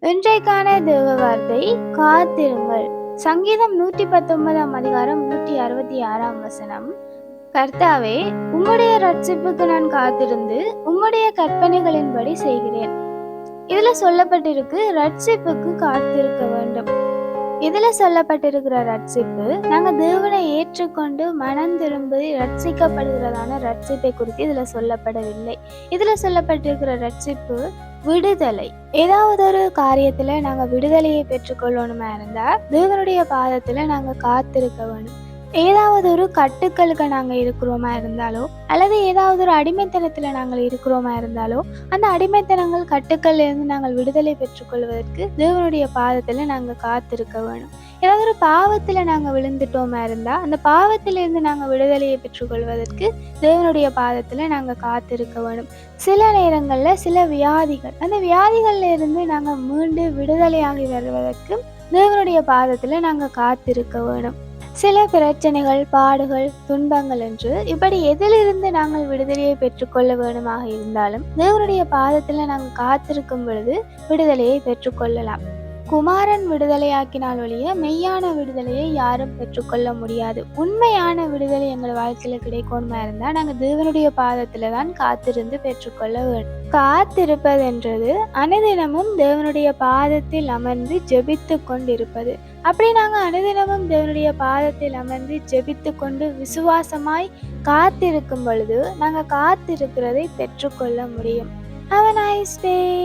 இன்றைக்கான தேவ வார்த்தை காத்திருங்கள். சங்கீதம் 119 அதிகாரம் 166 கர்த்தாவே, உம்முடைய ரட்சிப்புக்கு நான் காத்திருந்து உம்முடைய கற்பனைகளின்படி செய்கிறேன். இதுல சொல்லப்பட்டிருக்கு ரட்சிப்புக்கு காத்திருக்க வேண்டும். இதுல சொல்லப்பட்டிருக்கிற ரட்சிப்பு நாங்க தேவனை ஏற்றுக்கொண்டு மனம் திரும்பி ரட்சிக்கப்படுகிறதான ரட்சிப்பை குறித்து இதுல சொல்லப்படவில்லை. இதுல சொல்லப்பட்டிருக்கிற ரட்சிப்பு விடுதலை. ஏதாவது ஒரு காரியத்துல நாங்க விடுதலையை பெற்றுக்கொள்ளணுமா இருந்தா தேவனுடைய பாதத்துல நாங்க காத்திருக்க வேணும். ஏதாவது ஒரு கட்டுக்களுக்கு நாங்க இருக்கிறோமா இருந்தாலோ அல்லது ஏதாவது ஒரு அடிமைத்தனத்துல நாங்கள் இருக்கிறோமா இருந்தாலோ அந்த அடிமைத்தனங்கள் கட்டுக்கள்ல இருந்து நாங்கள் விடுதலை பெற்றுக்கொள்வதற்கு தேவனுடைய பாதத்துல நாங்க காத்திருக்க வேணும். ஏதாவது ஒரு பாவத்துல நாங்க விழுந்துட்டோமா இருந்தா அந்த பாவத்திலிருந்து நாங்க விடுதலையை பெற்றுக்கொள்வதற்கு தேவனுடைய பாதத்துல நாங்க காத்திருக்க வேணும். சில நேரங்கள்ல சில வியாதிகள், அந்த வியாதிகள்ல இருந்து நாங்க மீண்டு விடுதலையாகி வருவதற்கு தேவனுடைய பாதத்துல நாங்க காத்திருக்க வேணும். சில பிரச்சனைகள், பாடுகள், துன்பங்கள் என்று இப்படி எதிலிருந்து நாங்கள் விடுதலையை பெற்றுக்கொள்ள வேணுமாக இருந்தாலும் தேவனுடைய பாதத்துல நாங்கள் காத்திருக்கும் பொழுது விடுதலையை பெற்றுக்கொள்ளலாம். குமாரன் விடுதலையாக்கினால் ஒழிய மெய்யான விடுதலையை யாரும் பெற்றுக்கொள்ள முடியாது. உண்மையான விடுதலை எங்கள் வாழ்க்கையில கிடைக்கணுமா இருந்தா நாங்க தேவனுடைய பாதத்துல தான் காத்திருந்து பெற்றுக்கொள்ள வேண்டும். காத்திருப்பதென்றது அனுதினமும் தேவனுடைய பாதத்தில் அமர்ந்து ஜெபித்து கொண்டிருப்பது. அப்படி நாங்க அனுதினமும் தேவனுடைய பாதத்தில் அமர்ந்து ஜெபித்து கொண்டு விசுவாசமாய் காத்திருக்கும் பொழுது நாங்க காத்திருக்கிறதை பெற்றுக்கொள்ள முடியும். Have a nice day.